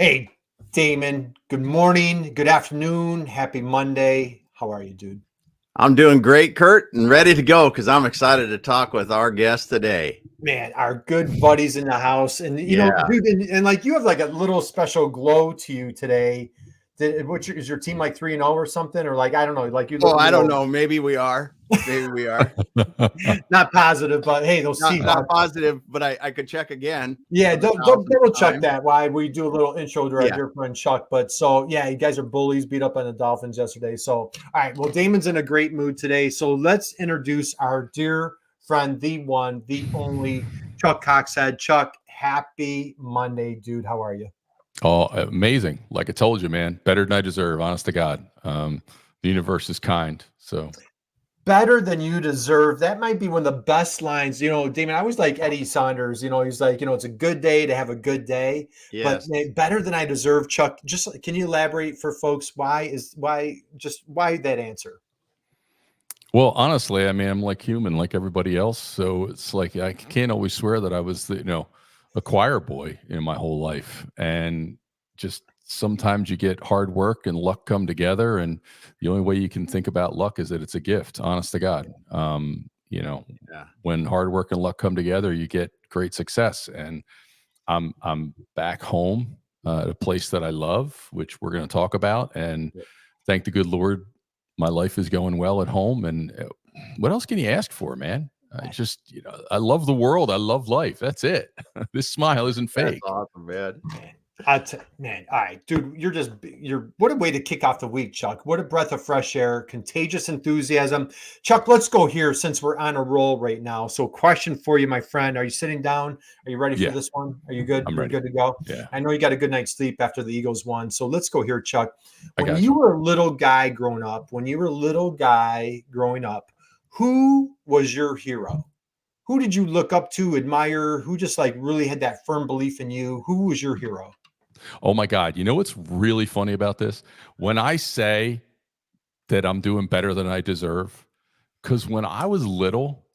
Hey, Damon. Good morning. Good afternoon. Happy Monday. How are you, dude? I'm doing great, Kurt, and ready to go because I'm excited to talk with our guest today. Man, our good buddies in the house. And, Yeah. dude, and like you have like a little special glow to you today. Is your team like 3-0 or something? Or like, I don't know, like you look Oh, a I don't little know. Maybe we are. Maybe we are. not positive, but hey, those Not Seahawks. positive, but I could check again Yeah, for the don't thousandth double check time. that. Why we do a little intro to our Yeah. dear friend Chuck. But so yeah, you guys are bullies, beat up on the Dolphins yesterday. So all right, well, Damon's in a great mood today. So let's introduce our dear friend, the one, the only Chuck Coxhead. Chuck, happy Monday, dude. How are you? Oh, amazing. Like I told you, man, better than I deserve, honest to God. The universe is kind. So Better than you deserve. That might be one of the best lines. Damon, I always like Eddie Saunders. He's like, it's a good day to have a good day, but Yes. man, better than I deserve. Chuck, just can you elaborate for folks why that answer? well, honestly, I mean, I'm like human, like everybody else. So it's like I can't always swear that I was a choir boy in my whole life. And just sometimes you get hard work and luck come together. And the only way you can think about luck is that it's a gift, honest to God. Yeah. When hard work and luck come together, you get great success. And I'm back home at a place that I love, which we're going to talk about. And thank the good Lord, my life is going well at home. And what else can you ask for, man? I just, I love the world. I love life. That's it. This smile isn't That's fake. awesome, man. Man, all right, dude, you're what a way to kick off the week, Chuck. What a breath of fresh air, contagious enthusiasm. Chuck, let's go here since we're on a roll right now. So, question for you, my friend. Are you sitting down? Are you ready for Yeah, this one? Are you good? I'm You're ready. good to go. Yeah, I know you got a good night's sleep after the Eagles won. So let's go here, Chuck. I When got you you. were a little guy growing up, who was your hero? Who did you look up to, admire? Who just like really had that firm belief in you? Who was your hero? Oh my God. You know what's really funny about this? When I say that I'm doing better than I deserve, because when I was little,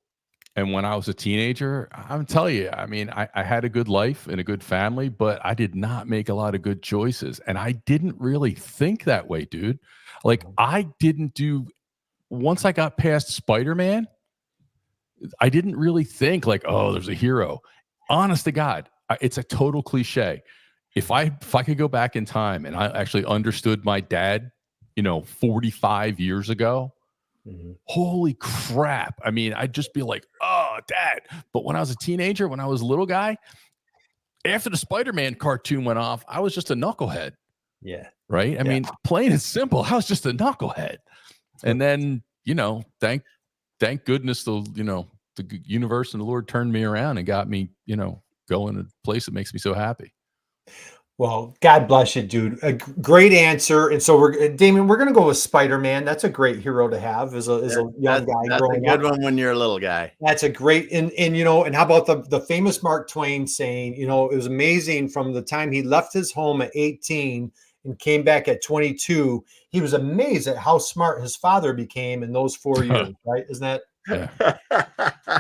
and when I was a teenager, I'm telling you, I mean, I had a good life and a good family, but I did not make a lot of good choices. And I didn't really think that way, dude. Like, I didn't do, once I got past Spider-Man, I didn't really think, like, oh, there's a hero. Honest to God, it's a total cliche. If I could go back in time and I actually understood my dad, 45 years ago, Mhm. holy crap. I mean, I'd just be like, oh, dad. But when I was a teenager, when I was a little guy, after the Spider-Man cartoon went off, I was just a knucklehead, Yeah. right? I Yeah. mean, plain and simple, I was just a knucklehead. And then, thank goodness the universe and the Lord turned me around and got me, going to a place that makes me so happy. Well, God bless you, dude. A great answer. And so Damon, we're gonna go with Spider-Man. That's a great hero to have as a young guy That's a growing good up. one when you're a little guy. That's a great and how about the famous Mark Twain saying, it was amazing from the time he left his home at 18 and came back at 22. He was amazed at how smart his father became in those 4 years, right? Isn't that Yeah.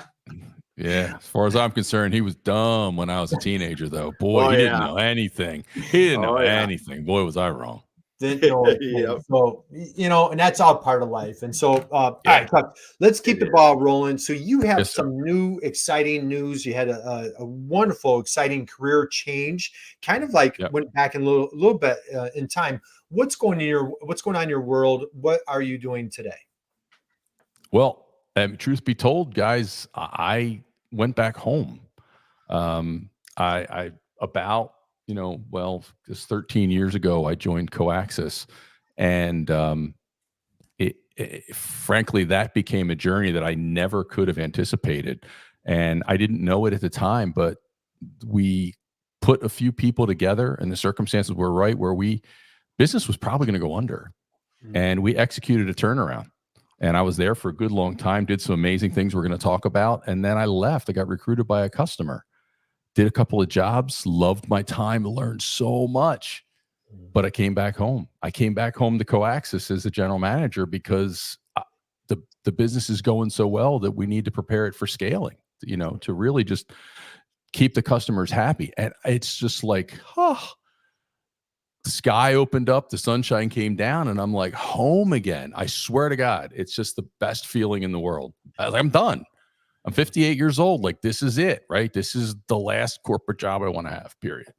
Yeah, as far as I'm concerned, he was dumb when I was a teenager, though. Boy, Oh, he didn't yeah. know anything. He didn't know Oh, yeah. anything. Boy, was I wrong. didn't know anything. Yep. So, and that's all part of life. And so, all Yeah. right, Chuck, let's keep It the is. ball rolling. So, you have Yes, sir. some new exciting news. You had a wonderful, exciting career change, kind of like Yep. went back in a little bit in time. What's going on in your world? What are you doing today? Well, truth be told, guys, I went back home. I about just 13 years ago, I joined Koaxis, and frankly, that became a journey that I never could have anticipated, and I didn't know it at the time, but we put a few people together, and the circumstances were right where business was probably going to go under, and we executed a turnaround. And I was there for a good long time, did some amazing things we're going to talk about. And then I left. I got recruited by a customer, did a couple of jobs, loved my time, learned so much. But I came back home. I came back home to Koaxis as a general manager because the business is going so well that we need to prepare it for scaling, to really just keep the customers happy. And it's just like, the sky opened up, the sunshine came down, and I'm like, home again. I swear to God, it's just the best feeling in the world. I'm done. I'm 58 years old. Like, this is it, right? This is the last corporate job I want to have, period.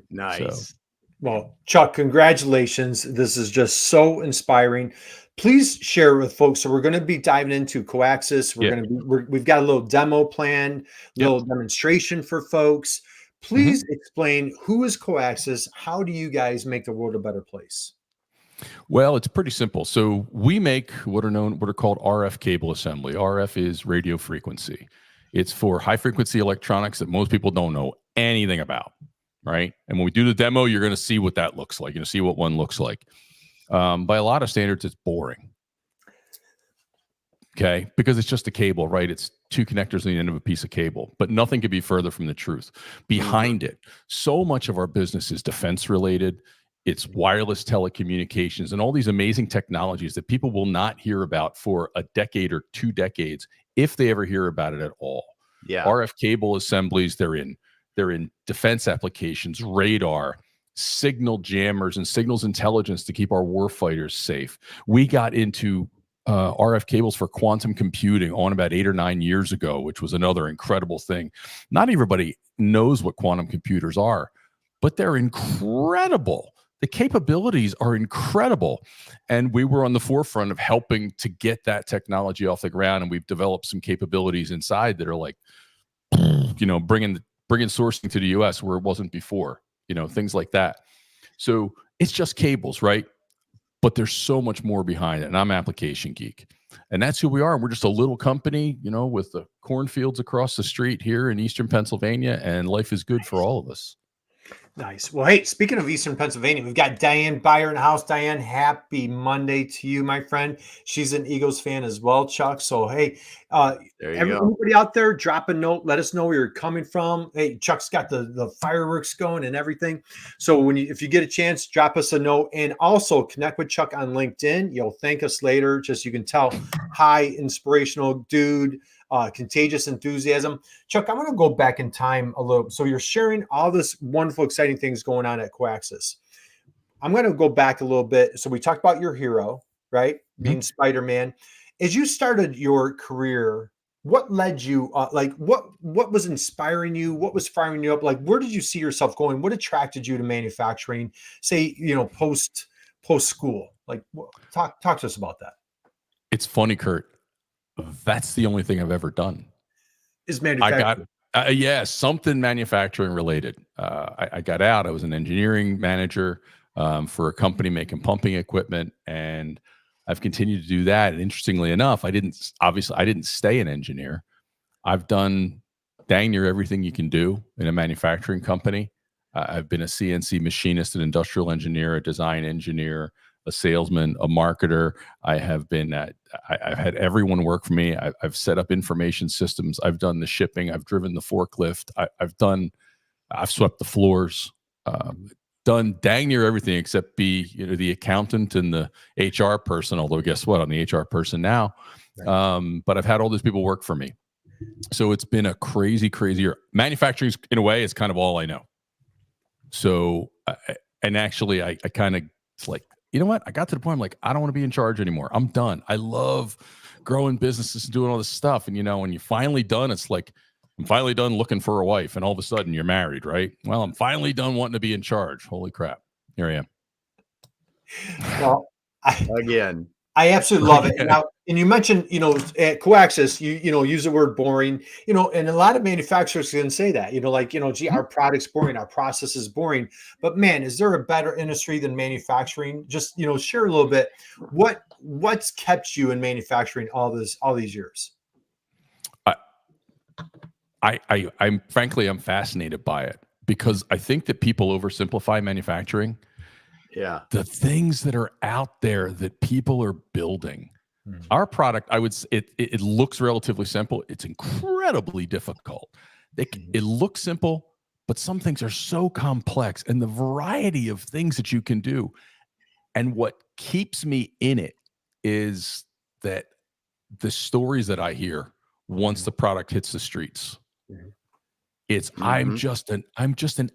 Nice. Well, Chuck, congratulations. This is just so inspiring. Please share with folks. So we're going to be diving into Koaxis. We've got a little demo plan, little demonstration for folks. Please explain, who is Koaxis? How do you guys make the world a better place? Well, it's pretty simple. So we make what are called RF cable assembly. RF is radio frequency. It's for high frequency electronics that most people don't know anything about, right? And when we do the demo, you're going to see what that looks like. You're going to see what one looks like. By a lot of standards, it's boring. Okay, because it's just a cable, right? It's two connectors on the end of a piece of cable, but nothing could be further from the truth. Behind it, so much of our business is defense related. It's wireless telecommunications and all these amazing technologies that people will not hear about for a decade or 2 decades, if they ever hear about it at all. Yeah. RF cable assemblies, they're in defense applications, radar, signal jammers, and signals intelligence to keep our warfighters safe. We got into RF cables for quantum computing on about 8 or 9 years ago, which was another incredible thing. Not everybody knows what quantum computers are, but they're incredible. The capabilities are incredible. And we were on the forefront of helping to get that technology off the ground. And we've developed some capabilities inside that are like, bringing sourcing to the US where it wasn't before, things like that. So it's just cables, right? But there's so much more behind it. And I'm application geek. And that's who we are. And we're just a little company, with the cornfields across the street here in Eastern Pennsylvania. And life is good for all of us. Nice. Well, hey, speaking of Eastern Pennsylvania, we've got Diane Byer in the house. Diane, happy Monday to you, my friend. She's an Eagles fan as well, Chuck. So, hey, everybody out there, drop a note. Let us know where you're coming from. Hey, Chuck's got the fireworks going and everything. So if you get a chance, drop us a note, and also connect with Chuck on LinkedIn. You'll thank us later. Just you can tell, high inspirational dude. Contagious enthusiasm. Chuck, I want to go back in time a little. So you're sharing all this wonderful, exciting things going on at Koaxis. I'm going to go back a little bit. So we talked about your hero, right? Being Spider-Man. As you started your career, what led you, what was inspiring you? What was firing you up? Like, where did you see yourself going? What attracted you to manufacturing, say, post school? Like, talk to us about that. It's funny, Kurt. That's the only thing I've ever done. Is manufacturing. I got, something manufacturing related. I got out. I was an engineering manager for a company making pumping equipment, and I've continued to do that. And interestingly enough, I didn't stay an engineer. I've done dang near everything you can do in a manufacturing company. I've been a CNC machinist, an industrial engineer, a design engineer, a salesman, a marketer. I've had everyone work for me. I've set up information systems. I've done the shipping. I've driven the forklift. I've swept the floors, done dang near everything except be, the accountant and the HR person. Although guess what? I'm the HR person now. Right. But I've had all these people work for me. So it's been a crazy year. Manufacturing, in a way, is kind of all I know. So, actually I kind of, it's like, you know what? I got to the point, I'm like, I don't want to be in charge anymore. I'm done. I love growing businesses and doing all this stuff. And, when you're finally done, it's like, I'm finally done looking for a wife. And all of a sudden you're married, right? Well, I'm finally done wanting to be in charge. Holy crap. Here I am. Well, I absolutely love it. Now, and you mentioned, at Koaxis, you use the word boring, and a lot of manufacturers can say that, gee, our product's boring, our process is boring. But man, is there a better industry than manufacturing? Just, share a little bit. What's kept you in manufacturing all these years? I'm frankly, I'm fascinated by it because I think that people oversimplify manufacturing. Yeah. The things that are out there that people are building. Our product, I would say, it looks relatively simple. It's incredibly difficult. It looks simple, but some things are so complex, and the variety of things that you can do. And what keeps me in it is that the stories that I hear once the product hits the streets. It's I'm just an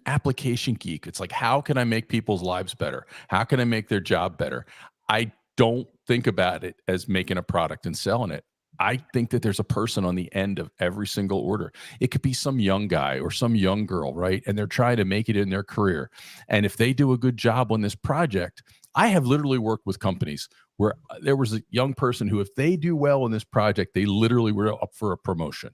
application geek. It's like, how can I make people's lives better? How can I make their job better? I don't think about it as making a product and selling it. I think that there's a person on the end of every single order. It could be some young guy or some young girl, right? And they're trying to make it in their career. And if they do a good job on this project, I have literally worked with companies where there was a young person who, if they do well in this project, they literally were up for a promotion.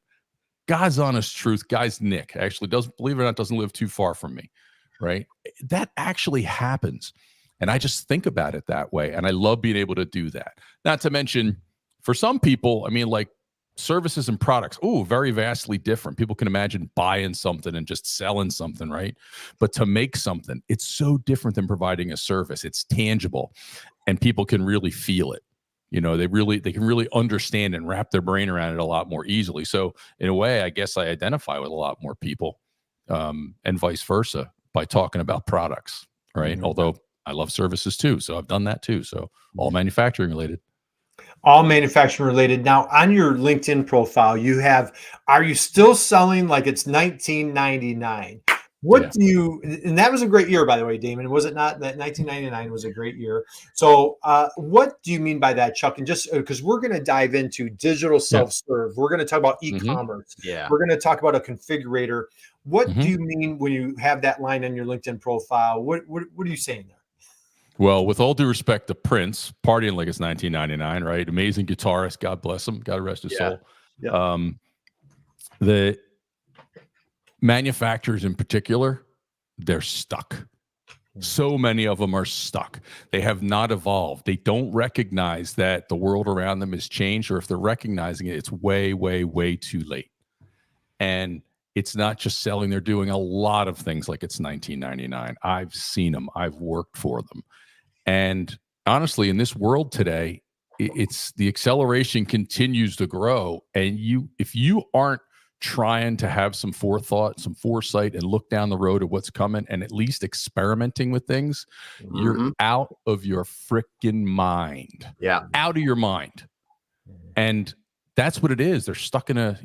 God's honest truth, guy's Nick actually doesn't, believe it or not, doesn't live too far from me, right? That actually happens. And I just think about it that way. And I love being able to do that. Not to mention, for some people, I mean, like services and products, very vastly different. People can imagine buying something and just selling something, right? But to make something, it's so different than providing a service. It's tangible and people can really feel it. You know, they can really understand and wrap their brain around it a lot more easily. So in a way, I guess I identify with a lot more people, and vice versa by talking about products, right? Although I love services too. So I've done that too. So all manufacturing related. All manufacturing related. Now, on your LinkedIn profile, you have, are you still selling like it's 1999? What do you, and that was a great year, by the way, Damon, was it not? That 1999 was a great year. So what do you mean by that, Chuck? And just because we're going to dive into digital self-serve, we're going to talk about e-commerce. We're going to talk about a configurator. What do you mean when you have that line on your LinkedIn profile? What are you saying there? Well, with all due respect to Prince, partying like it's 1999, right? Amazing guitarist. God bless him. God rest his soul. The manufacturers in particular, they're stuck. So many of them are stuck. They have not evolved. They don't recognize that the world around them has changed, or if they're recognizing it, it's way, way, way too late. And it's not just selling. They're doing a lot of things like it's 1999. I've seen them. I've worked for them. And honestly, in this world today, it's the acceleration continues to grow. And if you aren't trying to have some forethought, some foresight, and look down the road of what's coming, and at least experimenting with things, you're out of your freaking mind. Out of your mind. And that's what it is. They're stuck in a,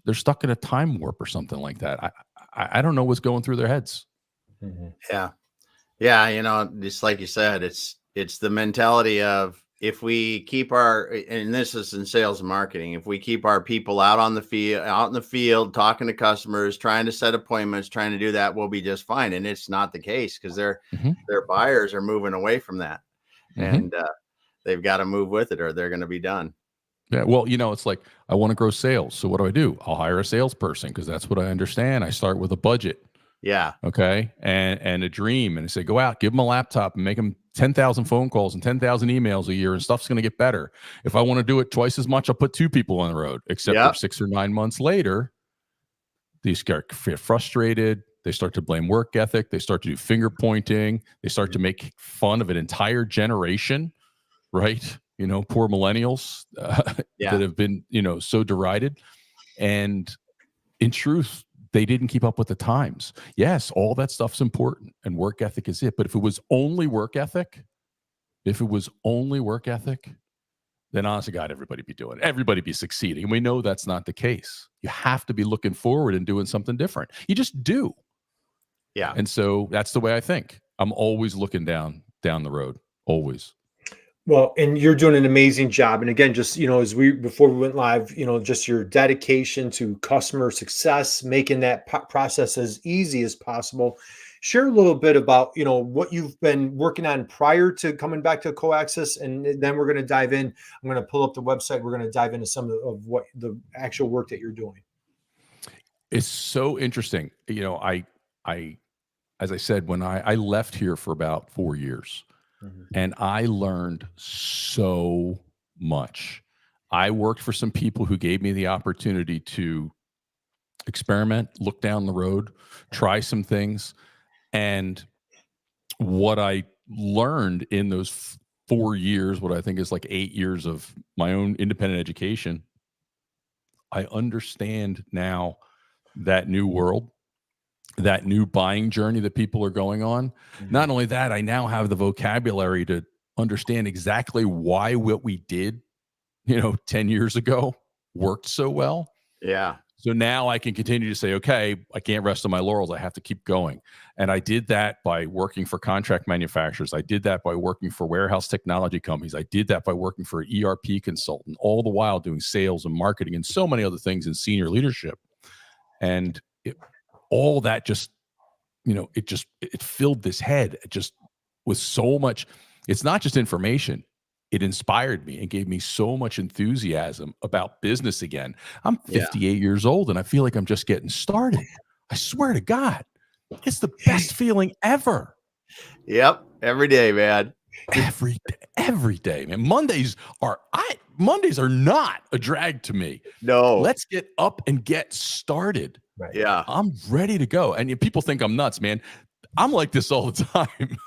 they're stuck in a time warp or something like that. I don't know what's going through their heads. Yeah, just like you said, it's the mentality of, if we keep and this is in sales and marketing, if we keep our people out in the field, talking to customers, trying to set appointments, trying to do that, we'll be just fine. And it's not the case, because their buyers are moving away from that, and they've got to move with it or they're going to be done. Yeah, well, it's like, I want to grow sales. So what do? I'll hire a salesperson because that's what I understand. I start with a budget. Yeah. Okay. And a dream. And I say, go out, give them a laptop and make them 10,000 phone calls and 10,000 emails a year, and stuff's going to get better. If I want to do it twice as much, I'll put 2 people on the road, except 6 or 9 months later, these guys get frustrated. They start to blame work ethic. They start to do finger pointing. They start to make fun of an entire generation, right? Poor millennials that have been, so derided. And in truth, they didn't keep up with the times. Yes, all that stuff's important, and work ethic is it. But if it was only work ethic, then honest to God, everybody be doing it. Everybody be succeeding. And we know that's not the case. You have to be looking forward and doing something different. You just do. Yeah. And so that's the way I think. I'm always looking down the road. Always. Well, and you're doing an amazing job. And again, just, before we went live, just your dedication to customer success, making that process as easy as possible. Share a little bit about, what you've been working on prior to coming back to Koaxis. And then we're going to dive in. I'm going to pull up the website. We're going to dive into some of what the actual work that you're doing. It's so interesting. I as I said, when I left here for about 4 years, and I learned so much. I worked for some people who gave me the opportunity to experiment, look down the road, try some things. And what I learned in those 4 years, what I think is like 8 years of my own independent education, I understand now that new world, that new buying journey that people are going on. Not only that, I now have the vocabulary to understand exactly why what we did, 10 years ago worked so well. Yeah. So now I can continue to say, okay, I can't rest on my laurels. I have to keep going. And I did that by working for contract manufacturers. I did that by working for warehouse technology companies. I did that by working for an ERP consultant, all the while doing sales and marketing and so many other things in senior leadership. And all that just, it filled this head just with so much. It's not just information. It inspired me and gave me so much enthusiasm about business again. I'm 58 years old and I feel like I'm just getting started. I swear to God, it's the best feeling ever. Yep. Every day, man. Every day, man. Mondays are not a drag to me. No. Let's get up and get started. Right. Yeah. I'm ready to go. And people think I'm nuts, man. I'm like this all the time.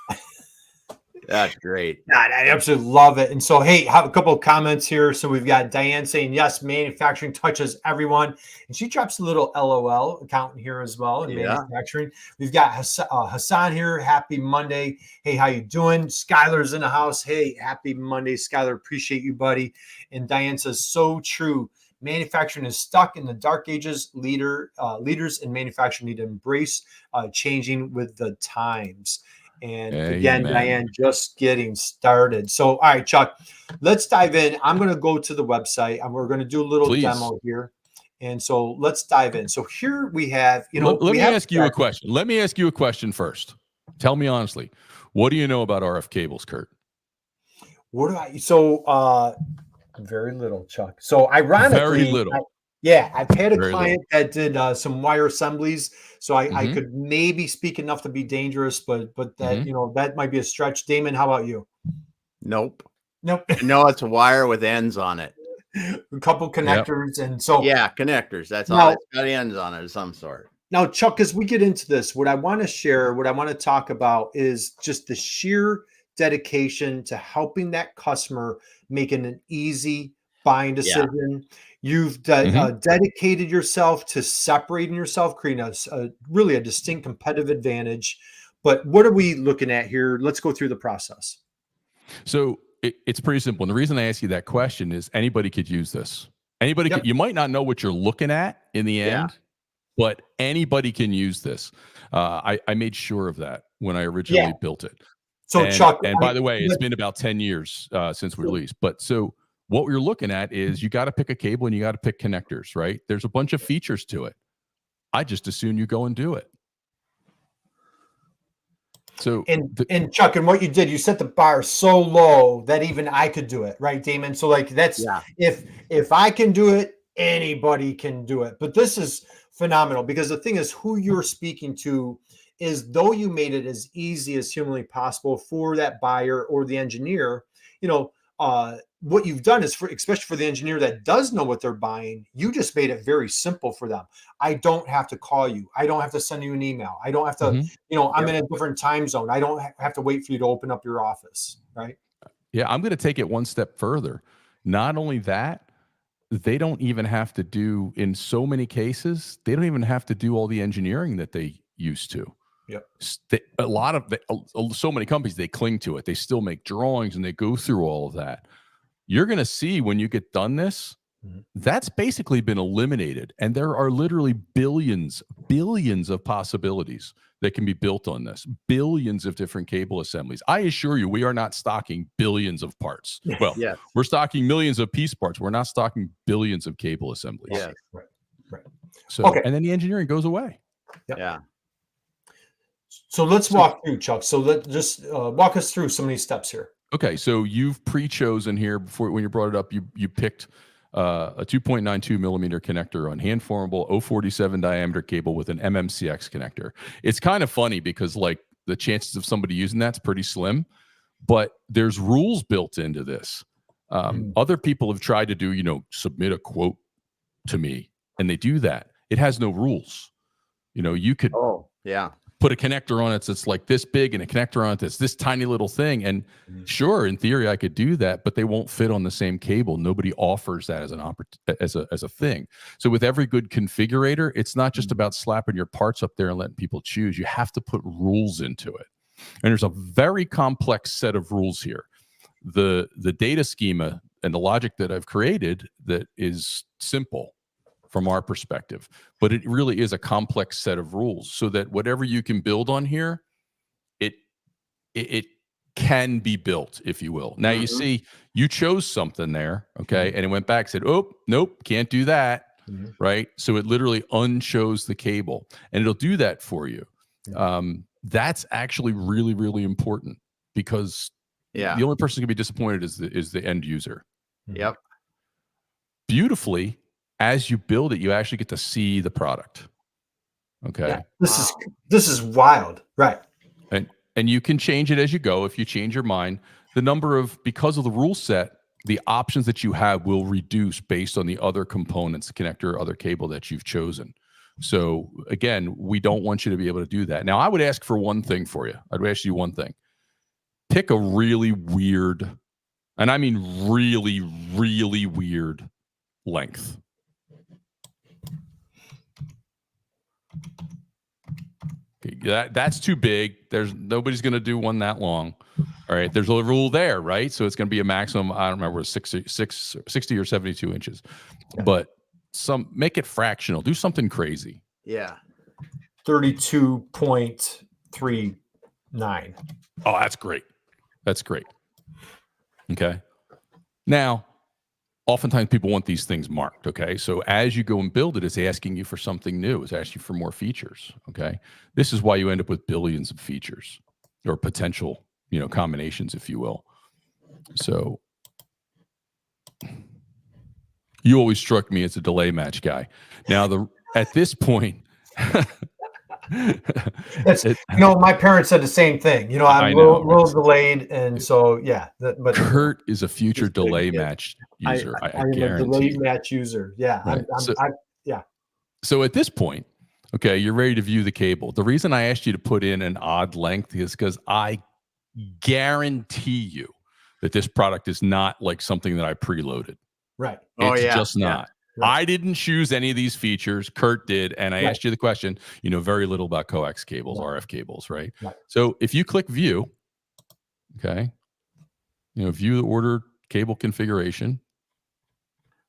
That's great. I absolutely love it. And so, hey, have a couple of comments here. So we've got Diane saying, yes, manufacturing touches everyone. And she drops a little LOL accountant here as well in manufacturing. We've got Hassan here. Happy Monday. Hey, how you doing? Skylar's in the house. Hey, happy Monday, Skylar. Appreciate you, buddy. And Diane says, so true. Manufacturing is stuck in the dark ages. Leaders in manufacturing need to embrace changing with the times. And again, Diane, just getting started. So, all right, Chuck, let's dive in. I'm going to go to the website and we're going to do a little demo here. And so let's dive in. So here we have, let me ask you a question. Let me ask you a question first. Tell me honestly, what do you know about RF cables, Kurt? Very little, Chuck. So ironically, very little. I've had a client that did some wire assemblies, so I could maybe speak enough to be dangerous, but that that might be a stretch. Damon, how about you? Nope. No, it's a wire with ends on it. A couple connectors, and so connectors. That's all. It's got ends on it of some sort. Now, Chuck, as we get into this, what I want to share, what I want to talk about is just the sheer dedication to helping that customer making an easy buying decision. You've dedicated yourself to separating yourself, creating really a distinct competitive advantage. But what are we looking at here? Let's go through the process. So it's pretty simple. And the reason I ask you that question is anybody could use this. Anybody could, you might not know what you're looking at in the end, but anybody can use this. I made sure of that when I originally built it. So Chuck, and by the way, it's been about 10 years since we released. But so what we're looking at is you got to pick a cable and you got to pick connectors, right? There's a bunch of features to it. I just assume you go and do it. So and Chuck, and what you did, you set the bar so low that even I could do it, right, Damon? So like that's if I can do it, anybody can do it. But this is phenomenal because the thing is, who you're speaking to is, though you made it as easy as humanly possible for that buyer or the engineer, what you've done is, especially for the engineer that does know what they're buying, you just made it very simple for them. I don't have to call you. I don't have to send you an email. I don't have to, I'm in a different time zone. I don't have to wait for you to open up your office, right? Yeah, I'm going to take it one step further. Not only that, they don't even have to do, in so many cases, they don't even have to do all the engineering that they used to. So many companies, they cling to it. They still make drawings and they go through all of that. You're going to see when you get done this, that's basically been eliminated. And there are literally billions of possibilities that can be built on this. Billions of different cable assemblies. I assure you, we are not stocking billions of parts. Well, we're stocking millions of piece parts. We're not stocking billions of cable assemblies. Yeah. Right. So, and then the engineering goes away. Yeah. So let's walk through, Chuck. So let's just walk us through some of these steps here. Okay, so you've pre-chosen here before, when you brought it up, you picked a 2.92 millimeter connector on hand formable 047 diameter cable with an MMCX connector. It's kind of funny because like the chances of somebody using that's pretty slim, but there's rules built into this. Other people have tried to do, submit a quote to me, and they do that. It has no rules. You could put a connector on it that's like this big and a connector on it that's this tiny little thing. And sure, in theory, I could do that, but they won't fit on the same cable. Nobody offers that as a thing. So with every good configurator, it's not just about slapping your parts up there and letting people choose. You have to put rules into it. And there's a very complex set of rules here. The data schema and the logic that I've created that is simple from our perspective, but it really is a complex set of rules so that whatever you can build on here, it can be built, if you will. Now you see, you chose something there, okay, and it went back, said, "Oh, nope, can't do that." Right? So it literally unchose the cable, and it'll do that for you. That's actually really, really important because the only person who can be disappointed is the end user. Yep. Beautifully, as you build it, you actually get to see the product. Okay. Yeah, this is wild, right? And you can change it as you go. If you change your mind, because of the rule set, the options that you have will reduce based on the other components, the connector, other cable that you've chosen. So again, we don't want you to be able to do that. Now, I would ask for one thing for you. I'd ask you one thing. Pick a really weird, and I mean really, really weird length. That's too big. Nobody's going to do one that long. All right. There's a rule there, right? So it's going to be a maximum, I don't remember, 60 or 72 inches. But make it fractional. Do something crazy. Yeah. 32.39. Oh, that's great. That's great. Okay. Now, oftentimes people want these things marked. Okay. So as you go and build it, it's asking you for something new. It's asking you for more features. Okay. This is why you end up with billions of features or potential, combinations, if you will. So you always struck me as a delay match guy. Now, at this point, my parents said the same thing. I'm a little delayed, and so yeah. But Kurt is a future delay match user. I am guarantee. A delay match user. Yeah. Right. Yeah. So at this point, okay, you're ready to view the cable. The reason I asked you to put in an odd length is because I guarantee you that this product is not like something that I preloaded. Right. It's just not. Right. I didn't choose any of these features. Kurt did. And I asked you the question, very little about coax cables, RF cables, right? So if you click view, okay, view the order cable configuration.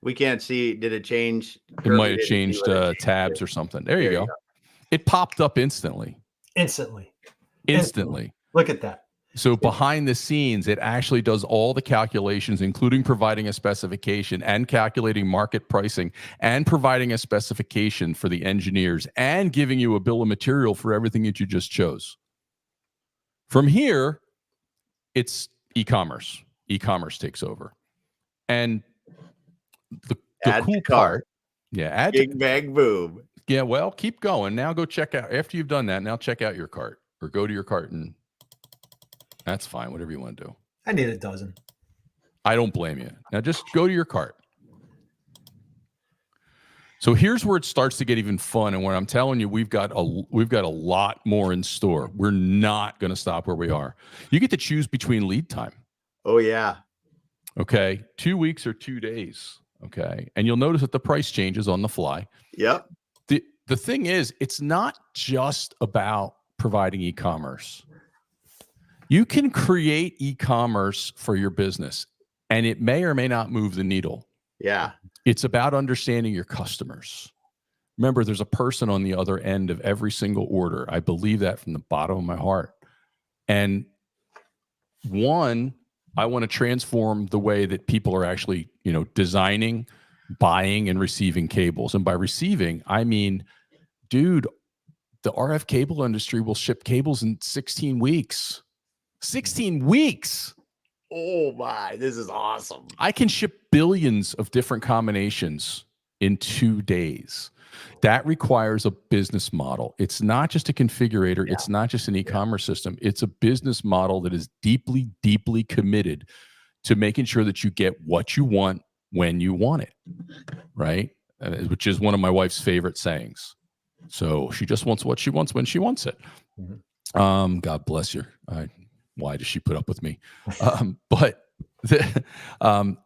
We can't see. Did it change? It might have changed tabs or something. There you go. It popped up instantly. Instantly. Look at that. So behind the scenes, it actually does all the calculations, including providing a specification and calculating market pricing and providing a specification for the engineers and giving you a bill of material for everything that you just chose. From here, it's e-commerce. E-commerce takes over. And the cool part. Yeah. Big bang boom. Yeah. Well, keep going. Now go check out, after you've done that, now check out your cart or go to your cart and that's fine. Whatever you want to do. I need a dozen. I don't blame you. Now just go to your cart. So here's where it starts to get even fun. And when I'm telling you, we've got a lot more in store. We're not going to stop where we are. You get to choose between lead time. Oh yeah. Okay. 2 weeks or 2 days. Okay. And you'll notice that the price changes on the fly. Yep. The thing is, it's not just about providing e-commerce. You can create e-commerce for your business, and it may or may not move the needle. Yeah. It's about understanding your customers. Remember, there's a person on the other end of every single order. I believe that from the bottom of my heart. And one, I want to transform the way that people are actually, designing, buying, and receiving cables. And by receiving, I mean, dude, the RF cable industry will ship cables in 16 weeks. 16 weeks. Oh my, this is awesome. I can ship billions of different combinations in 2 days. That requires a business model. It's not just a configurator. Yeah. It's not just an e-commerce system. It's a business model that is deeply, deeply committed to making sure that you get what you want when you want it, right? Which is one of my wife's favorite sayings. So she just wants what she wants when she wants it. Mm-hmm. God bless her. Why does she put up with me? But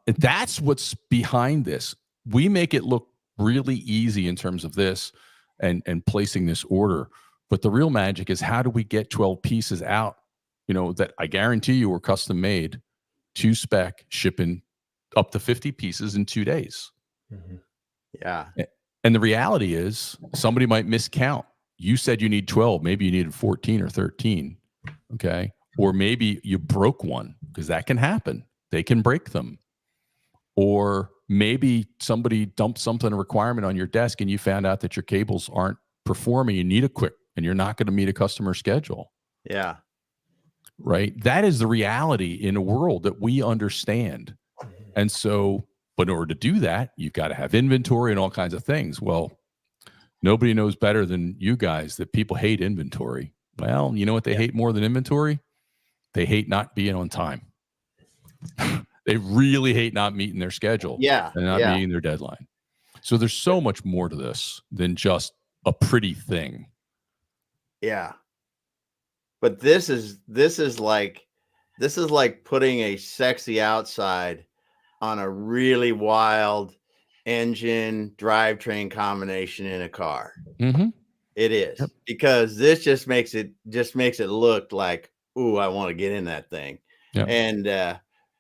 that's what's behind this. We make it look really easy in terms of this and placing this order. But the real magic is, how do we get 12 pieces out, that I guarantee you were custom made to spec, shipping up to 50 pieces in 2 days. Mm-hmm. Yeah. And the reality is somebody might miscount. You said you need 12, maybe you needed 14 or 13. Okay. Or maybe you broke one, because that can happen. They can break them. Or maybe somebody dumped something, a requirement on your desk, and you found out that your cables aren't performing. You need a quick, and you're not going to meet a customer schedule. Yeah. Right. That is the reality in a world that we understand. And so, but in order to do that, you've got to have inventory and all kinds of things. Well, nobody knows better than you guys that people hate inventory. Well, you know what they hate more than inventory? They hate not being on time. They really hate not meeting their schedule. Yeah. And not meeting their deadline. So there's so much more to this than just a pretty thing. Yeah. But this is like putting a sexy outside on a really wild engine drivetrain combination in a car. Mm-hmm. It is. Yep. Because this just makes it look like, ooh, I want to get in that thing. Yep.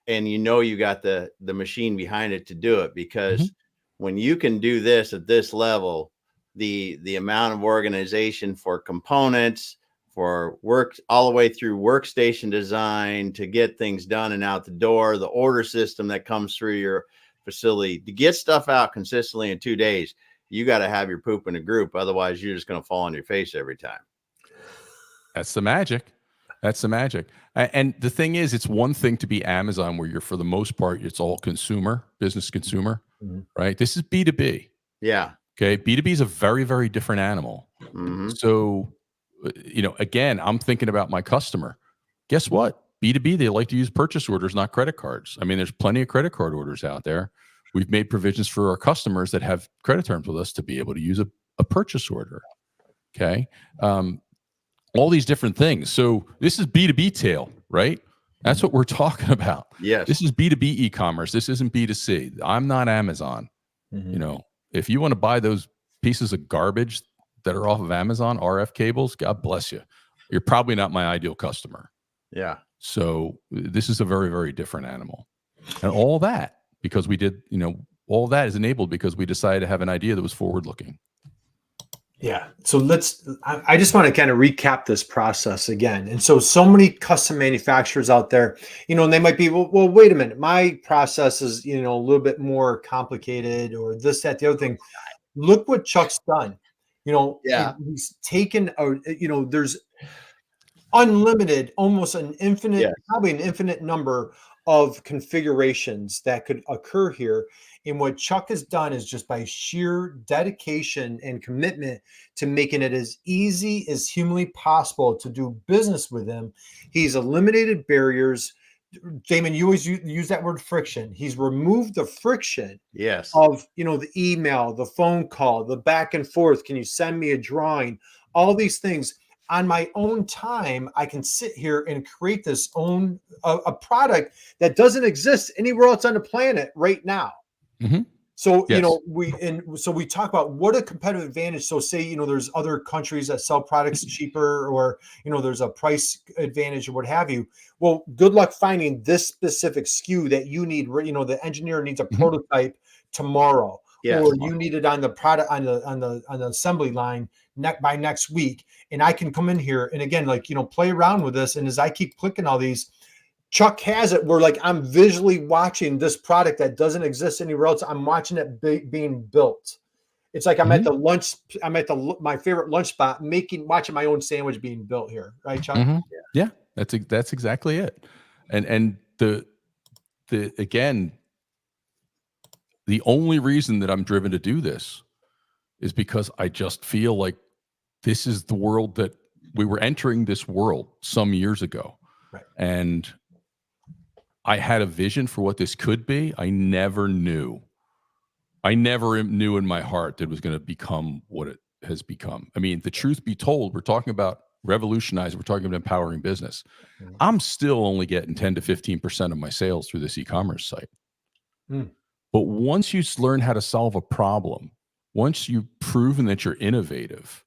And you got the machine behind it to do it, because when you can do this at this level, the amount of organization for components, for work, all the way through workstation design to get things done and out the door, the order system that comes through your facility to get stuff out consistently in 2 days, you got to have your poop in a group. Otherwise, you're just going to fall on your face every time. That's the magic. That's the magic. And the thing is, it's one thing to be Amazon, where you're, for the most part, it's all consumer, business consumer, right? This is B2B. Yeah. Okay. B2B is a very, very different animal. So, again, I'm thinking about my customer. Guess what? B2B, they like to use purchase orders, not credit cards. I mean, there's plenty of credit card orders out there. We've made provisions for our customers that have credit terms with us to be able to use a purchase order. Okay. All these different things. So this is B2B tail, right? That's what we're talking about. Yes. This is B2B e-commerce. This isn't B2C. I'm not Amazon. If you want to buy those pieces of garbage that are off of Amazon, RF cables, God bless you. You're probably not my ideal customer. Yeah. So this is a very, very different animal. And all that, because we did, all that is enabled because we decided to have an idea that was forward looking. Yeah. So I just want to kind of recap this process again. And so many custom manufacturers out there, and they might be, well, wait a minute, my process is, a little bit more complicated, or this, that, the other thing. Look what Chuck's done. He's taken there's unlimited, almost an infinite, probably an infinite number of configurations that could occur here. And what Chuck has done is, just by sheer dedication and commitment to making it as easy as humanly possible to do business with him, he's eliminated barriers. Damon, you always use that word friction. He's removed the friction of, the email, the phone call, the back and forth. Can you send me a drawing? All these things. On my own time, I can sit here and create this own a product that doesn't exist anywhere else on the planet right now. So, we talk about what a competitive advantage. So say, there's other countries that sell products cheaper, or, there's a price advantage or what have you. Well, good luck finding this specific SKU that you need. The engineer needs a prototype tomorrow, or you need it on the product, on the assembly line by next week. And I can come in here and, again, play around with this. And as I keep clicking all these, Chuck has it where, I'm visually watching this product that doesn't exist anywhere else. I'm watching it being built. It's like I'm at the lunch. I'm at my favorite lunch spot, watching my own sandwich being built here. Right, Chuck? Yeah, that's exactly it. And again, the only reason that I'm driven to do this is because I just feel like this is the world that we were entering, this world some years ago. Right. And I had a vision for what this could be. I never knew in my heart that it was going to become what it has become. I mean, the truth be told, we're talking about revolutionize. We're talking about empowering business. I'm still only getting 10 to 15% of my sales through this e-commerce site. But once you learn how to solve a problem, once you've proven that you're innovative,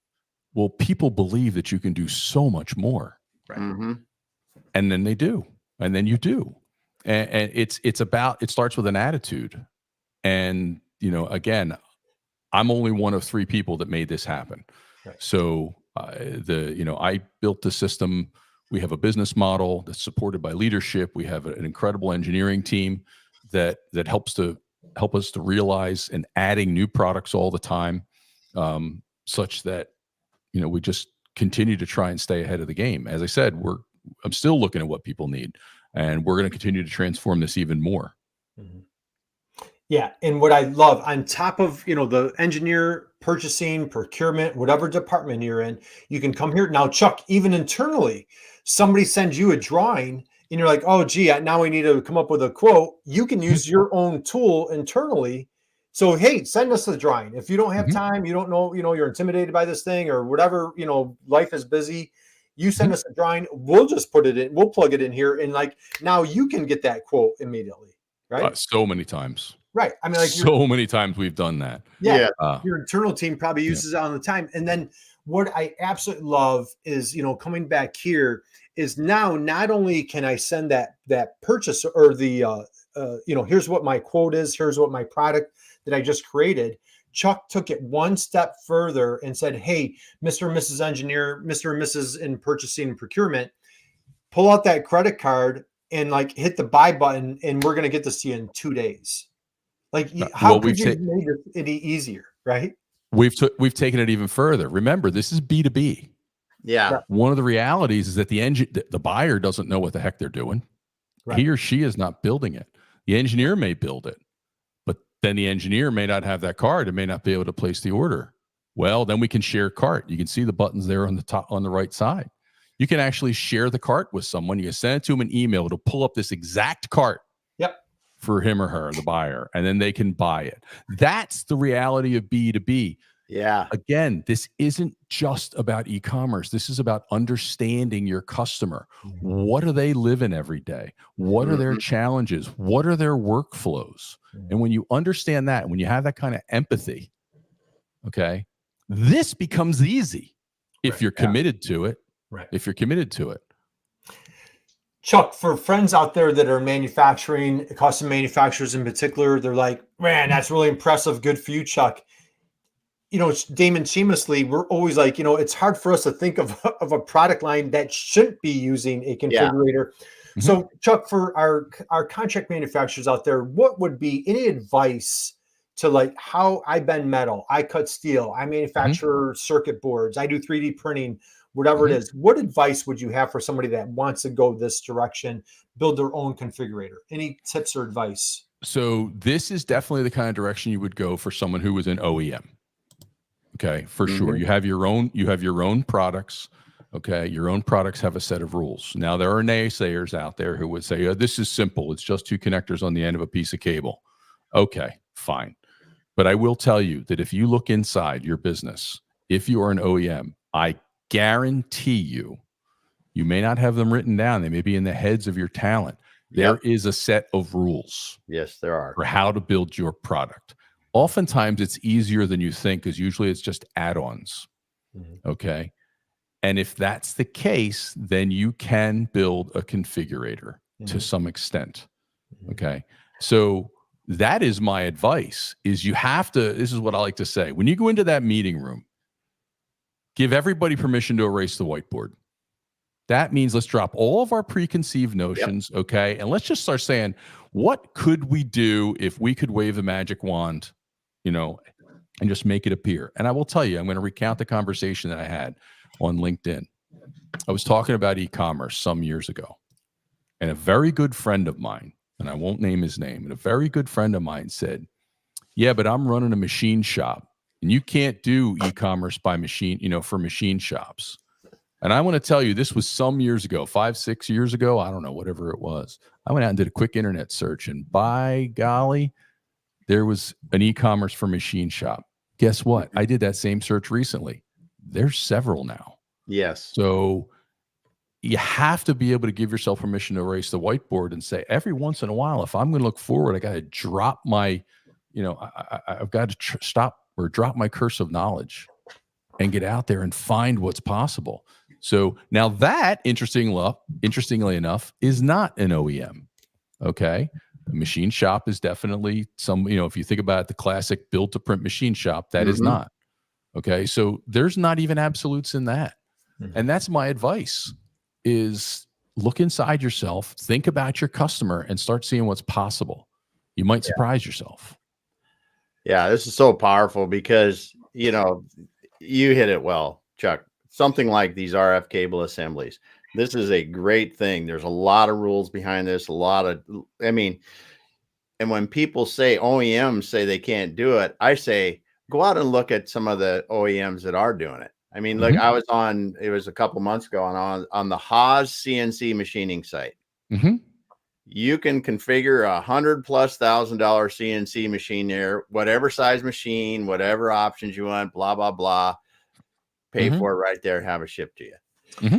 well, people believe that you can do so much more. Right. And then they do. And then you do. And it starts with an attitude. And, again, I'm only one of 3 people that made this happen. Right. So I built the system. We have a business model that's supported by leadership. We have an incredible engineering team that help us to realize and adding new products all the time, such that we just continue to try and stay ahead of the game. As I said, I'm still looking at what people need, and we're going to continue to transform this even more. Mm-hmm. Yeah, and what I love on top of the engineer, purchasing, procurement, whatever department you're in, you can come here now, Chuck. Even internally, somebody sends you a drawing, and you're like, "Oh, gee, now we need to come up with a quote." You can use your own tool internally. So, hey, send us the drawing. If you don't have time, you don't know, you're intimidated by this thing or whatever, life is busy. You send us a drawing, we'll just put it in, we'll plug it in here, and now you can get that quote immediately, right? So many times. Right. I mean, so many times we've done that. Yeah. Your internal team probably uses it all the time. And then what I absolutely love is, coming back here is now not only can I send that purchase or the, here's what my quote is, here's what my product that I just created. Chuck took it one step further and said, hey, Mr. and Mrs. Engineer, Mr. and Mrs. in purchasing and procurement, pull out that credit card and hit the buy button, and we're going to get this to you in 2 days. How could you make it any easier, right? We've taken it even further. Remember, this is B2B. Yeah. One of the realities is that the buyer doesn't know what the heck they're doing. Right. He or she is not building it. The engineer may build it, but then the engineer may not have that card and may not be able to place the order. Well, then we can share cart. You can see the buttons there on the top, on the right side. You can actually share the cart with someone. You can send it to them an email to pull up this exact cart. Yep. For him or her, the buyer, and then they can buy it. That's the reality of B2B. Yeah. Again, this isn't just about e-commerce. This is about understanding your customer. What do they live in every day? What are their challenges? What are their workflows? And when you understand that, when you have that kind of empathy, okay, this becomes easy if you're committed to it. Right. If you're committed to it. Chuck, for friends out there that are manufacturing, custom manufacturers in particular, they're like, man, that's really impressive. Good for you, Chuck. Damon, shamelessly, we're always like, it's hard for us to think of a product line that shouldn't be using a configurator. Yeah. So, Chuck, for our contract manufacturers out there, what would be any advice to how I bend metal, I cut steel, I manufacture circuit boards, I do 3D printing, whatever it is. What advice would you have for somebody that wants to go this direction, build their own configurator? Any tips or advice? So this is definitely the kind of direction you would go for someone who was an OEM. Okay, for sure. You have your own products. Okay, your own products have a set of rules. Now there are naysayers out there who would say, this is simple. It's just 2 connectors on the end of a piece of cable. Okay, fine. But I will tell you that if you look inside your business, if you are an OEM, I guarantee you may not have them written down. They may be in the heads of your talent. There is a set of rules. Yes, there are. For how to build your product. Oftentimes it's easier than you think, because usually it's just add-ons. Okay. And if that's the case, then you can build a configurator to some extent. Okay. So that is my advice, is you have to, this is what I like to say. When you go into that meeting room, give everybody permission to erase the whiteboard. That means let's drop all of our preconceived notions, okay? And let's just start saying, what could we do if we could wave a magic wand, and just make it appear? And I will tell you, I'm going to recount the conversation that I had on LinkedIn. I was talking about e-commerce some years ago, and a very good friend of mine, and I won't name his name, and a very good friend of mine said, yeah, but I'm running a machine shop, and you can't do e-commerce by machine, for machine shops. And I want to tell you, this was some years ago, 5-6 years ago. I don't know, whatever it was. I went out and did a quick internet search, and by golly, there was an e-commerce for machine shop. Guess what? I did that same search recently. There's several now. Yes. So you have to be able to give yourself permission to erase the whiteboard and say, every once in a while, if I'm going to look forward, I got to drop my, I've got to stop or drop my curse of knowledge and get out there and find what's possible. So now that, interestingly enough, is not an OEM. Okay. A machine shop is definitely if you think about the classic build to print machine shop, that is not. Okay. So there's not even absolutes in that. And that's my advice is look inside yourself, think about your customer, and start seeing what's possible. You might surprise yourself. Yeah, this is so powerful because, you hit it well, Chuck. Something like these RF cable assemblies. This is a great thing. There's a lot of rules behind this, and when people say OEMs say they can't do it, I say, go out and look at some of the OEMs that are doing it. I mean, look, I was it was a couple months ago on the Haas CNC machining site. You can configure $100,000+ CNC machine there, whatever size machine, whatever options you want, blah, blah, blah, pay for it right there, have it shipped to you.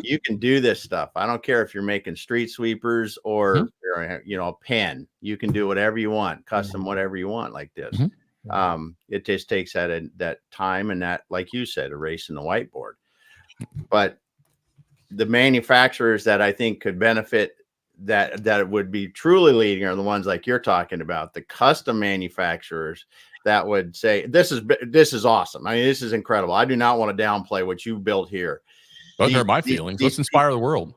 You can do this stuff. I don't care if you're making street sweepers or, a pen. You can do whatever you want, custom whatever you want like this. It just takes that time and that, like you said, erasing the whiteboard. But the manufacturers that I think could benefit that would be truly leading are the ones like you're talking about, the custom manufacturers that would say, this is awesome. I mean, this is incredible. I do not want to downplay what you built here. Those are my feelings. Let's inspire the world.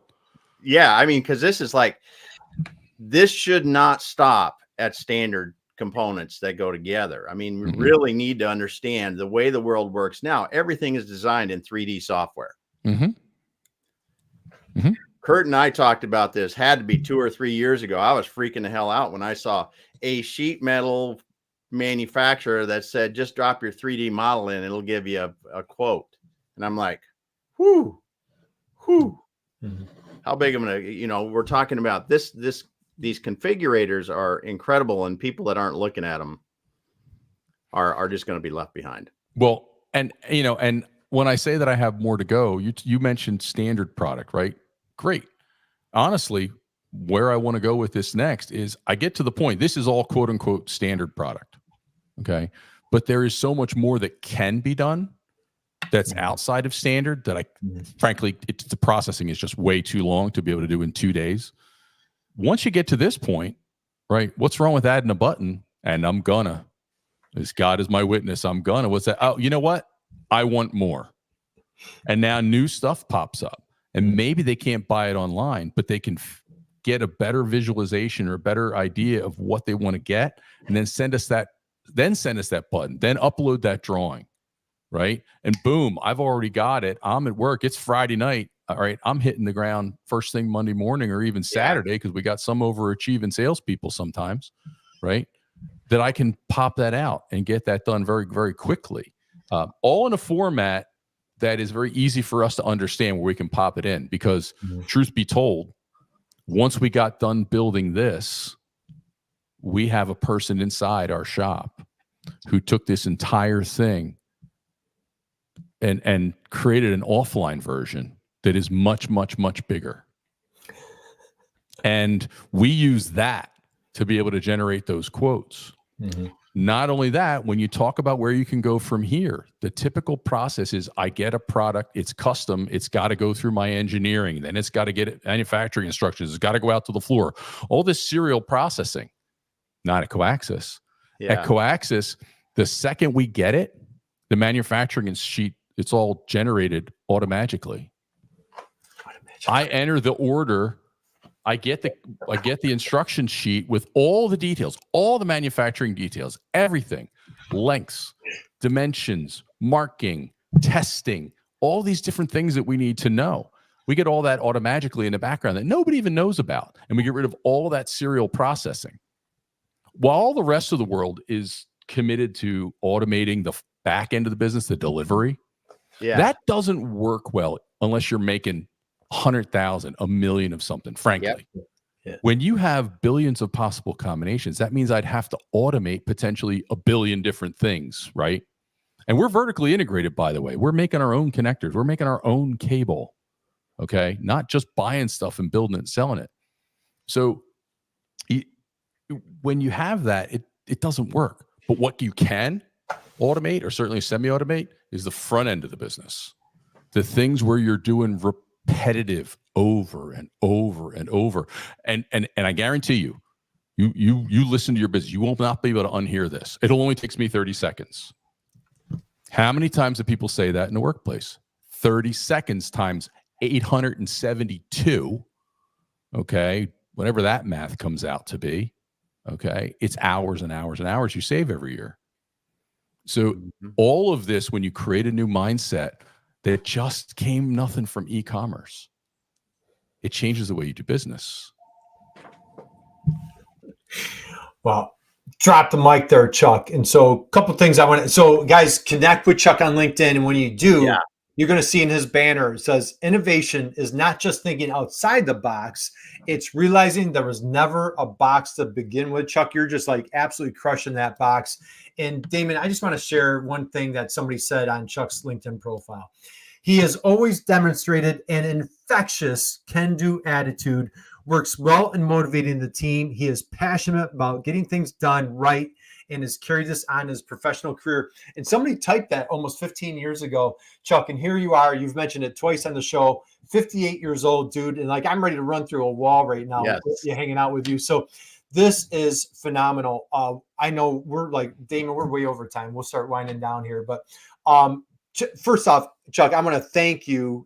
Yeah. I mean, because this should not stop at standard components that go together. I mean, we really need to understand the way the world works now. Everything is designed in 3D software. Kurt and I talked about this, had to be 2 or 3 years ago. I was freaking the hell out when I saw a sheet metal manufacturer that said, just drop your 3D model in, it'll give you a quote. And I'm like, whoo. How big am I gonna, we're talking about these configurators are incredible, and people that aren't looking at them are just going to be left behind. Well, and when I say that I have more to go, you mentioned standard product, right? Great. Honestly, where I want to go with this next is I get to the point, this is all quote unquote standard product. Okay. But there is so much more that can be done that's outside of standard that frankly, the processing is just way too long to be able to do in 2 days. Once you get to this point, right? What's wrong with adding a button? And I'm gonna, as God is my witness, I'm gonna, what's that? Oh, you know what? I want more. And now new stuff pops up. And maybe they can't buy it online, but they can get a better visualization or a better idea of what they want to get, and then send us that button, then upload that drawing, right? And boom, I've already got it. I'm at work. It's Friday night. All right, I'm hitting the ground first thing Monday morning or even Saturday, because we got some overachieving salespeople sometimes, right? That I can pop that out and get that done very, very quickly. All in a format that is very easy for us to understand, where we can pop it in. Because truth be told, once we got done building this, we have a person inside our shop who took this entire thing and created an offline version that is much, much, much bigger. And we use that to be able to generate those quotes. Not only that, when you talk about where you can go from here, the typical process is I get a product, it's custom, it's got to go through my engineering, then it's got to get manufacturing instructions, it's got to go out to the floor. All this serial processing, not at Koaxis. At Koaxis, the second we get it, the manufacturing sheet, it's all generated automatically. I enter the order. I get the instruction sheet with all the details, all the manufacturing details, everything, lengths, dimensions, marking, testing, all these different things that we need to know. We get all that automatically in the background that nobody even knows about. And we get rid of all that serial processing. While all the rest of the world is committed to automating the back end of the business, the delivery, that doesn't work well unless you're making 100,000, a million of something, frankly. When you have billions of possible combinations, that means I'd have to automate potentially a billion different things, right? And we're vertically integrated, by the way. We're making our own connectors. We're making our own cable, okay? Not just buying stuff and building it and selling it. So when you have that, it doesn't work. But what you can automate, or certainly semi-automate, is the front end of the business. The things where you're doing repetitive over and over and over. And I guarantee you, You listen to your business. You will not be able to unhear this. It'll only takes me 30 seconds. How many times do people say that in the workplace? 30 seconds times 872. Okay. Whatever that math comes out to be. Okay. It's hours and hours and hours you save every year. So all of this, when you create a new mindset that just came nothing from e-commerce, it changes the way you do business. Well, drop the mic there, Chuck. And so a couple things I want to, so guys, connect with Chuck on LinkedIn. And when you do, you're going to see in his banner, it says innovation is not just thinking outside the box. It's realizing there was never a box to begin with. Chuck, you're just like absolutely crushing that box. And Damon, I just want to share one thing that somebody said on Chuck's LinkedIn profile. He has always demonstrated an infectious can-do attitude, works well in motivating the team. He is passionate about getting things done right and has carried this on his professional career. And somebody typed that almost 15 years ago, Chuck, and here you are. You've mentioned it twice on the show, 58 years old, dude. And like, I'm ready to run through a wall right now. Yes. You're hanging out with you. So this is phenomenal. I know we're like, Damon, we're way over time. We'll start winding down here. But first off, Chuck, I'm going to thank you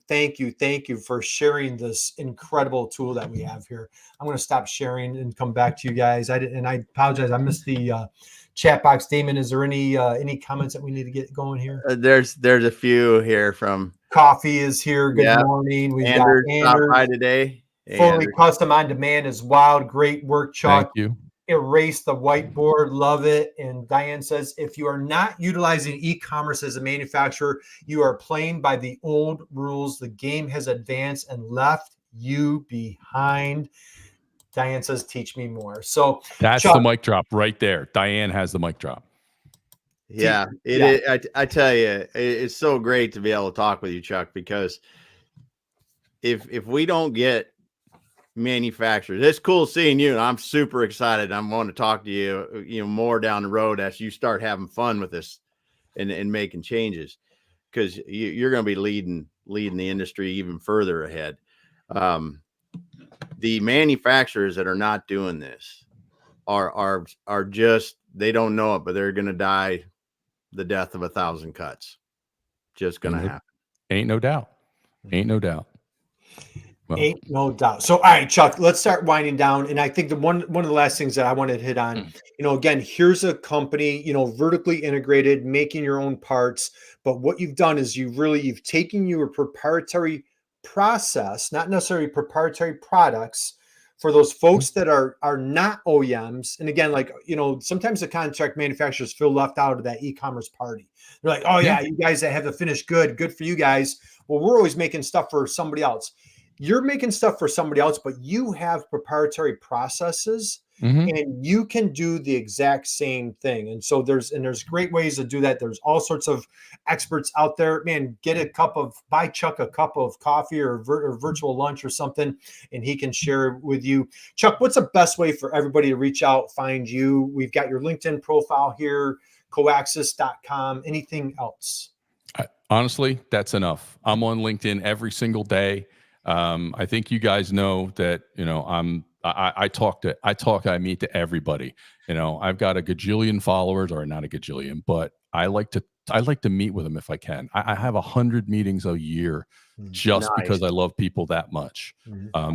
for sharing this incredible tool that we have here. I'm going to stop sharing and come back to you guys. I apologize. I missed the chat box. Damon, is there any comments that we need to get going here? There's a few here from Coffee is here. Good morning. We've got Anders by today. Fully custom on demand is wild. Great work, Chuck. Thank you. Erase the whiteboard. Love it. And Diane says, if you are not utilizing e-commerce as a manufacturer, you are playing by the old rules. The game has advanced and left you behind. Diane says, teach me more. So that's Chuck, the mic drop right there. Diane has the mic drop. Yeah, I tell you, it's so great to be able to talk with you, Chuck, because if we don't get manufacturers, it's cool seeing you, and I'm super excited. I'm going to talk to you, more down the road as you start having fun with this and making changes, because you're going to be leading the industry even further ahead. The manufacturers that are not doing this are just, they don't know it, but they're going to die the death of 1,000 cuts. Just going to happen. Ain't no doubt. Well, ain't no doubt. So, all right, Chuck, let's start winding down. And I think the one of the last things that I wanted to hit on, again, here's a company, vertically integrated, making your own parts. But what you've done is you've taken your proprietary process, not necessarily proprietary products, for those folks that are not OEMs. And again, like, sometimes the contract manufacturers feel left out of that e-commerce party. They're like, oh yeah, you guys that have the finished good for you guys. Well, we're always making stuff for somebody else. You're making stuff for somebody else, but you have proprietary processes and you can do the exact same thing. And so there's great ways to do that. There's all sorts of experts out there, man. Buy Chuck a cup of coffee or virtual lunch or something, and he can share with you. Chuck, what's the best way for everybody to reach out, find you? We've got your LinkedIn profile here, Koaxis.com. Anything else? Honestly, that's enough. I'm on LinkedIn every single day. I think you guys know that, I meet to everybody. I've got a gajillion followers, or not a gajillion, but I like to meet with them if I can. I have 100 meetings a year just because I love people that much.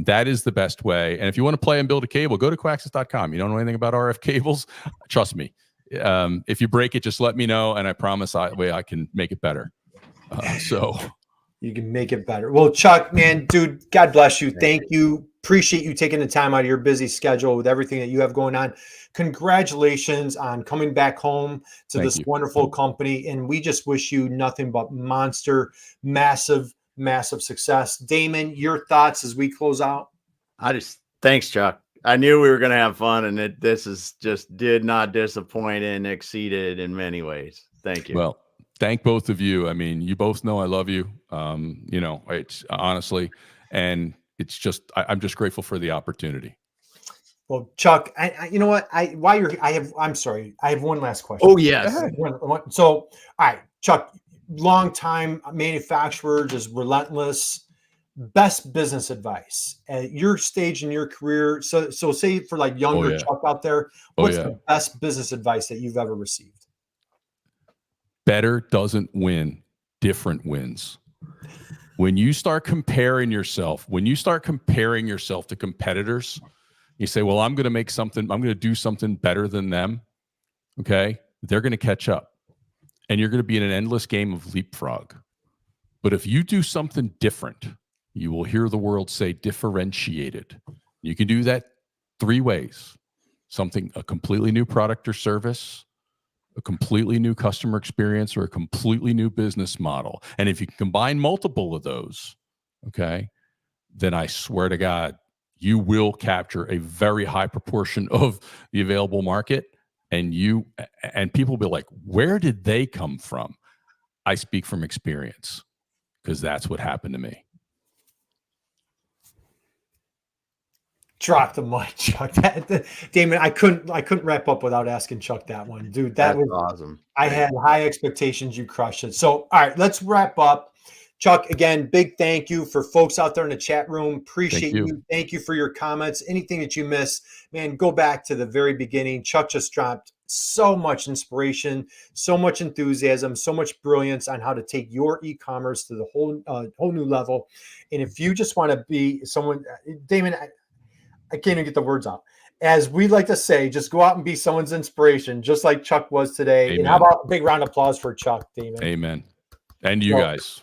That is the best way. And if you want to play and build a cable, go to Koaxis.com. You don't know anything about RF cables? Trust me. If you break it, just let me know, and I promise I can make it better. So you can make it better. Well, Chuck, man, dude, God bless you. Thank you. Appreciate you taking the time out of your busy schedule with everything that you have going on. Congratulations on coming back home to this wonderful company. And we just wish you nothing but massive success. Damon, your thoughts as we close out? Thanks, Chuck. I knew we were going to have fun, and this is just did not disappoint and exceeded in many ways. Thank you. Well, thank both of you. I mean, you both know I love you. It's honestly, and it's just, I'm just grateful for the opportunity. Well, Chuck, I'm sorry. I have one last question. Oh, yes. So, all right, Chuck, long time manufacturer, just relentless. best business advice at your stage in your career. So say for like younger yeah. Chuck out there, Oh, what's yeah. the best business advice that you've ever received? Better doesn't win, different wins. When you start comparing yourself to competitors, you say, well, I'm going to do something better than them. Okay. They're going to catch up and you're going to be in an endless game of leapfrog. But if you do something different, you will hear the world say differentiated. You can do that 3 ways: a completely new product or service, a completely new customer experience, or a completely new business model. And if you can combine multiple of those, okay, then I swear to God, you will capture a very high proportion of the available market. And people will be like, where did they come from? I speak from experience because that's what happened to me. Drop the mic, Chuck. Damon, I couldn't wrap up without asking Chuck that one, dude. That's awesome. I had high expectations. You crushed it. So, all right, let's wrap up. Chuck, again, big thank you for folks out there in the chat room. Appreciate you. Thank you for your comments. Anything that you missed, man, go back to the very beginning. Chuck just dropped so much inspiration, so much enthusiasm, so much brilliance on how to take your e-commerce to the whole new level. And if you just want to be someone, Damon, I can't even get the words out. As we like to say, just go out and be someone's inspiration, just like Chuck was today. Amen. And how about a big round of applause for Chuck, Damon? Amen. And you guys.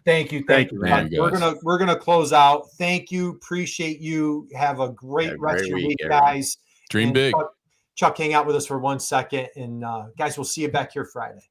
Thank you, man. We're gonna close out. Thank you, appreciate you. Have a great rest of your week, guys. Dream big. Chuck, hang out with us for 1 second, and guys, we'll see you back here Friday.